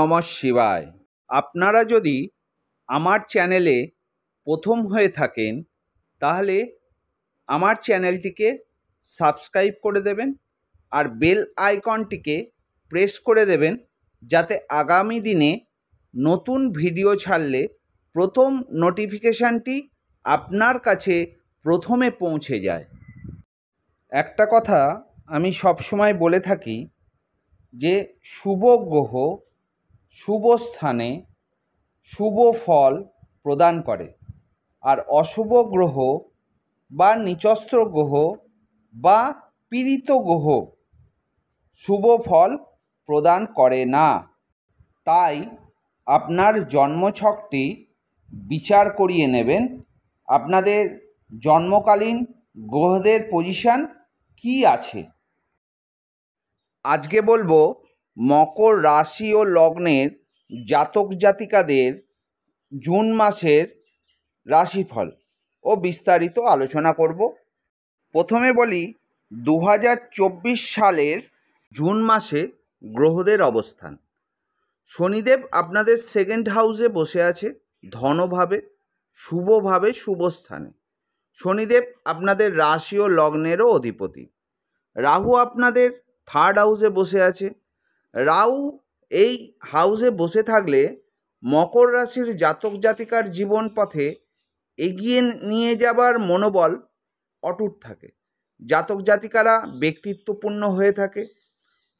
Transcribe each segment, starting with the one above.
নমঃ শিবায়। আপনারা যদি আমার চ্যানেলে প্রথম হয়ে থাকেন তাহলে আমার চ্যানেলটিকে সাবস্ক্রাইব করে দেবেন আর বেল আইকনটিকে প্রেস করে দেবেন, যাতে আগামী দিনে নতুন ভিডিও ছাড়লে প্রথম নোটিফিকেশানটি আপনার কাছে প্রথমে পৌঁছে যায়। একটা কথা আমি সবসময় বলে থাকি যে শুভ গ্রহ শুভ স্থানে শুভ ফল প্রদান করে, আর অশুভ গ্রহ বা নিচস্থ গ্রহ বা পীড়িত গ্রহ শুভ ফল প্রদান করে না। তাই আপনার জন্মছকটি বিচার করিয়ে নেবেন, আপনাদের জন্মকালীন গ্রহদের পজিশন কি আছে। আজকে বলবো মকর রাশি ও লগ্নের জাতক জাতিকাদের জুন মাসের রাশিফল ও বিস্তারিত আলোচনা করব। প্রথমে বলি 2024 সালের জুন মাসে গ্রহদের অবস্থান। শনিদেব আপনাদের সেকেন্ড হাউসে বসে আছে, ধনভাবে, শুভভাবে, শুভ স্থানে। শনিদেব আপনাদের রাশি ও লগ্নেরও অধিপতি। রাহু আপনাদের থার্ড হাউসে বসে আছে। রাহু এই হাউসে বসে থাকলে মকর রাশির জাতক জাতিকার জীবন পথে এগিয়ে নিয়ে যাবার মনোবল অটুট থাকে। জাতক জাতিকারা ব্যক্তিত্বপূর্ণ হয়ে থাকে,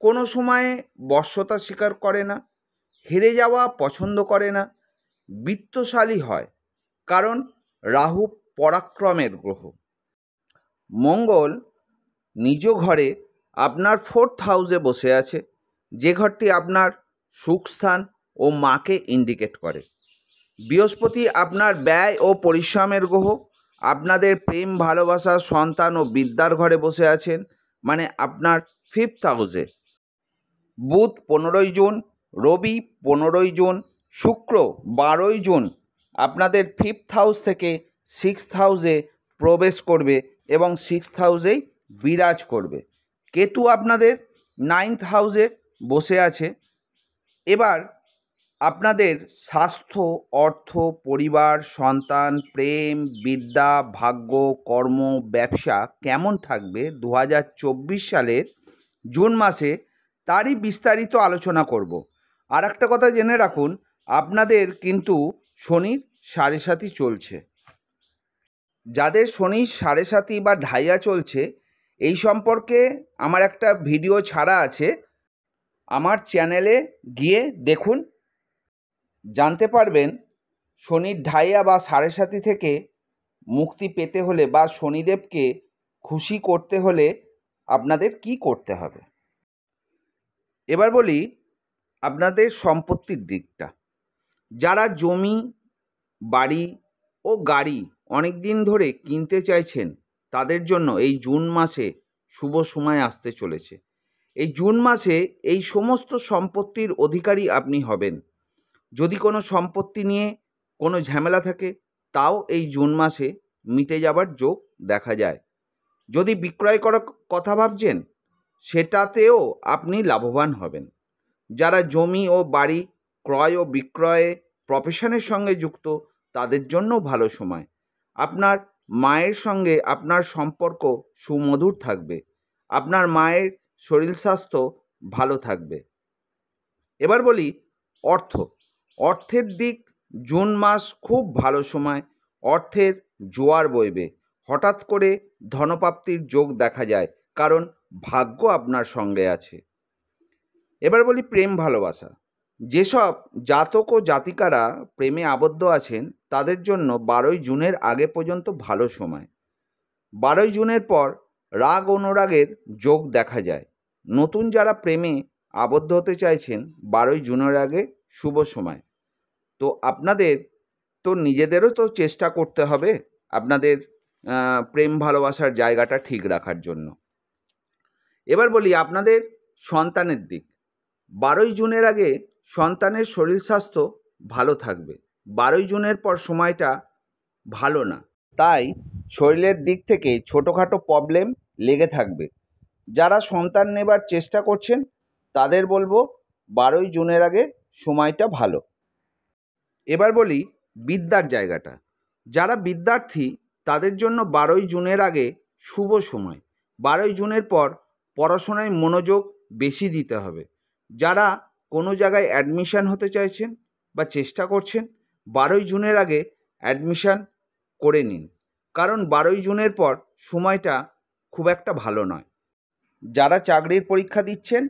কোনো সময়ে বশ্যতা স্বীকার করে না, হেরে যাওয়া পছন্দ করে না, বিত্তশালী হয়, কারণ রাহু পরাক্রমের গ্রহ। মঙ্গল নিজ ঘরে আপনার ফোর্থ হাউসে বসে আছে, যে ঘরটি আপনার সুখস্থান ও মাকে ইন্ডিকেট করে। বৃহস্পতি আপনার ব্যয় ও পরিশ্রমের গ্রহ, আপনাদের প্রেম, ভালোবাসা, সন্তান ও বিদ্যার ঘরে বসে আছেন, মানে আপনার ফিফথ হাউসে। বুধ 15ই জুন, রবি 15ই জুন, শুক্র 12ই জুন আপনাদের ফিফথ হাউস থেকে সিক্সথ হাউসে প্রবেশ করবে এবং সিক্সথ হাউসেই বিরাজ করবে। কেতু আপনাদের নাইন্থ হাউসে বসে আছে। এবার আপনাদের স্বাস্থ্য, অর্থ, পরিবার, সন্তান, প্রেম, বিদ্যা, ভাগ্য, কর্ম, ব্যবসা কেমন থাকবে 2024 সালের জুন মাসে, তারই বিস্তারিত আলোচনা করব। আর একটা কথা জেনে রাখুন, আপনাদের কিন্তু শনির 7.5 চলছে। যাদের শনির 7.5 বা ঢাইয়া চলছে, এই সম্পর্কে আমার একটা ভিডিও ছাড়া আছে, আমার চ্যানেলে গিয়ে দেখুন, জানতে পারবেন শনির ঢাইয়া বা 7.5 থেকে মুক্তি পেতে হলে বা শনিদেবকে খুশি করতে হলে আপনাদের কি করতে হবে। এবার বলি আপনাদের সম্পত্তির দিকটা। যারা জমি, বাড়ি ও গাড়ি অনেক দিন ধরে কিনতে চাইছেন, তাদের জন্য এই জুন মাসে শুভ সময় আসতে চলেছে। এই জুন মাসে এই সমস্ত সম্পত্তির অধিকারী আপনি হবেন। যদি কোনো সম্পত্তি নিয়ে কোনো ঝামেলা থাকে, তাও এই জুন মাসে মিটে যাবার যোগ দেখা যায়। যদি বিক্রয় করার কথা ভাবছেন, সেটাতেও আপনি লাভবান হবেন। যারা জমি ও বাড়ি ক্রয় ও বিক্রয়ে প্রফেশনের সঙ্গে যুক্ত, তাদের জন্য ভালো সময়। আপনার মায়ের সঙ্গে আপনার সম্পর্ক সুমধুর থাকবে, আপনার মায়ের শরীর স্বাস্থ্য ভালো থাকবে। এবার বলি অর্থের দিক। জুন মাস খুব ভালো সময়, অর্থের জোয়ার বইবে। হঠাৎ করে ধনপ্রাপ্তির যোগ দেখা যায়, কারণ ভাগ্য আপনার সঙ্গে আছে। এবার বলি প্রেম ভালোবাসা। যেসব জাতক ও জাতিকারা প্রেমে আবদ্ধ আছেন, তাদের জন্য 12ই জুনের আগে পর্যন্ত ভালো সময়। 12ই জুনের পর রাগ অনুরাগের যোগ দেখা যায়। নতুন যারা প্রেমে আবদ্ধ হতে চাইছেন, 12ই জুনের আগে শুভ সময়। তো আপনাদের তো নিজেদেরও তো চেষ্টা করতে হবে আপনাদের প্রেম ভালোবাসার জায়গাটা ঠিক রাখার জন্য। এবার বলি আপনাদের সন্তানের দিক। 12ই জুনের আগে সন্তানের শরীর স্বাস্থ্য ভালো থাকবে। 12ই জুনের পর সময়টা ভালো না, তাই শরীরের দিক থেকে ছোটোখাটো প্রবলেম লেগে থাকবে। যারা সন্তান নেবার চেষ্টা করছেন, তাদের বলবো 12ই জুনের আগে সময়টা ভালো। এবার বলি বিদ্যার জায়গাটা। যারা বিদ্যার্থী তাদের জন্য 12ই জুনের আগে শুভ সময়। 12ই জুনের পর পড়াশোনায় মনোযোগ বেশি দিতে হবে। যারা কোনো জায়গায় অ্যাডমিশান হতে চাইছেন বা চেষ্টা করছেন, 12ই জুনের আগে অ্যাডমিশান করে নিন, কারণ 12ই জুনের পর সময়টা খুব একটা ভালো নয়। যারা চাকরির পরীক্ষা দিচ্ছেন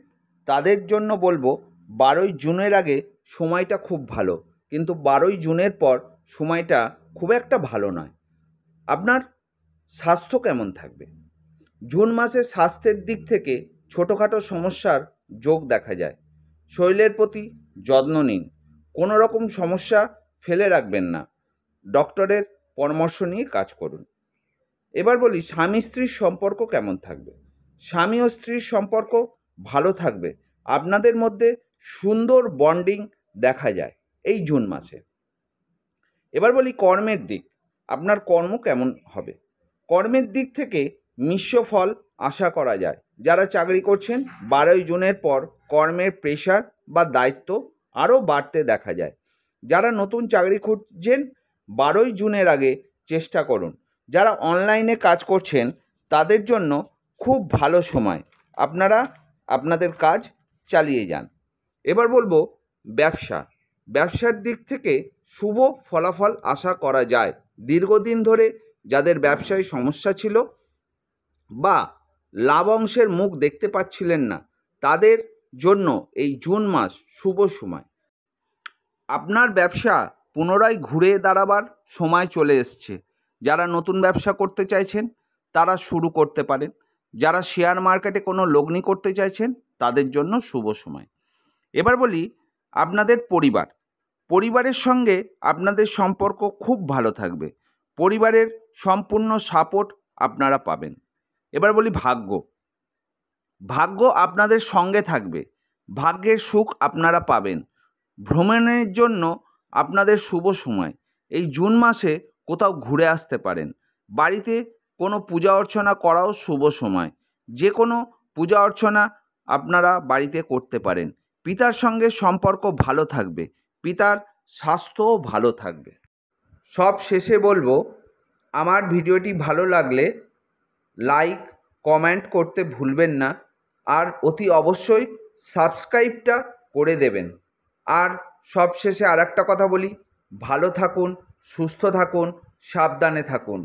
তাদের জন্য বলবো 12ই জুনের আগে সময়টা খুব ভালো, কিন্তু 12ই জুনের পর সময়টা খুব একটা ভালো নয়। আপনার স্বাস্থ্য কেমন থাকবে? জুন মাসে স্বাস্থ্যের দিক থেকে ছোটোখাটো সমস্যার যোগ দেখা যায়। শরীরের প্রতি যত্ন নিন, কোনো রকম সমস্যা ফেলে রাখবেন না, ডক্টরের পরামর্শ নিয়ে কাজ করুন। এবার বলি স্বামী স্ত্রীর সম্পর্ক কেমন থাকবে? স্বামী ও স্ত্রীর সম্পর্ক ভালো থাকবে। আপনাদের মধ্যে সুন্দর বন্ডিং দেখা যায় এই জুন মাসে। এবার বলি কর্মের দিক। আপনার কর্ম কেমন হবে? কর্মের দিক থেকে মিশ্র ফল আশা করা যায়। যারা চাকরি করছেন 12ই জুনের পর কর্মের প্রেশার বা দায়িত্ব আরও বাড়তে দেখা যায়। যারা নতুন চাকরি খুঁজছেন 12ই জুনের আগে চেষ্টা করুন। যারা অনলাইনে কাজ করছেন তাদের জন্য খুব ভালো সময়, আপনারা আপনাদের কাজ চালিয়ে যান। এবার বলবো ব্যবসার দিক থেকে শুভ ফলাফল আশা করা যায়। দীর্ঘদিন ধরে যাদের ব্যবসায় সমস্যা ছিল বা লাভ অংশের মুখ দেখতে পাচ্ছিলেন না, তাদের জন্য এই জুন মাস শুভ সময়। আপনার ব্যবসা পুনরায় ঘুরে দাঁড়াবার সময় চলে এসছে। যারা নতুন ব্যবসা করতে চাইছেন তারা শুরু করতে পারেন। যারা শেয়ার মার্কেটে কোনো লগ্নি করতে চাইছেন তাদের জন্য শুভ সময়। এবার বলি আপনাদের পরিবারের সঙ্গে আপনাদের সম্পর্ক খুব ভালো থাকবে। পরিবারের সম্পূর্ণ সাপোর্ট আপনারা পাবেন। এবার বলি ভাগ্য আপনাদের সঙ্গে থাকবে। ভাগ্যের সুখ আপনারা পাবেন। ভ্রমণের জন্য আপনাদের শুভ সময়। এই জুন মাসে কোথাও ঘুরে আসতে পারেন। বাড়িতে কোনো পূজা অর্চনা করাও শুভ সময়। যে কোনো পূজা অর্চনা আপনারা বাড়িতে করতে পারেন। পিতার সঙ্গে সম্পর্ক ভালো থাকবে। পিতার স্বাস্থ্যও ভালো থাকবে। সব শেষে বলবো, আমার ভিডিওটি ভালো লাগলে লাইক কমেন্ট করতে ভুলবেন না, আর অতি অবশ্যই সাবস্ক্রাইবটা করে দেবেন। আর সব শেষে আর একটা কথা বলি, ভালো থাকুন, সুস্থ থাকুন, সাবধানে থাকুন।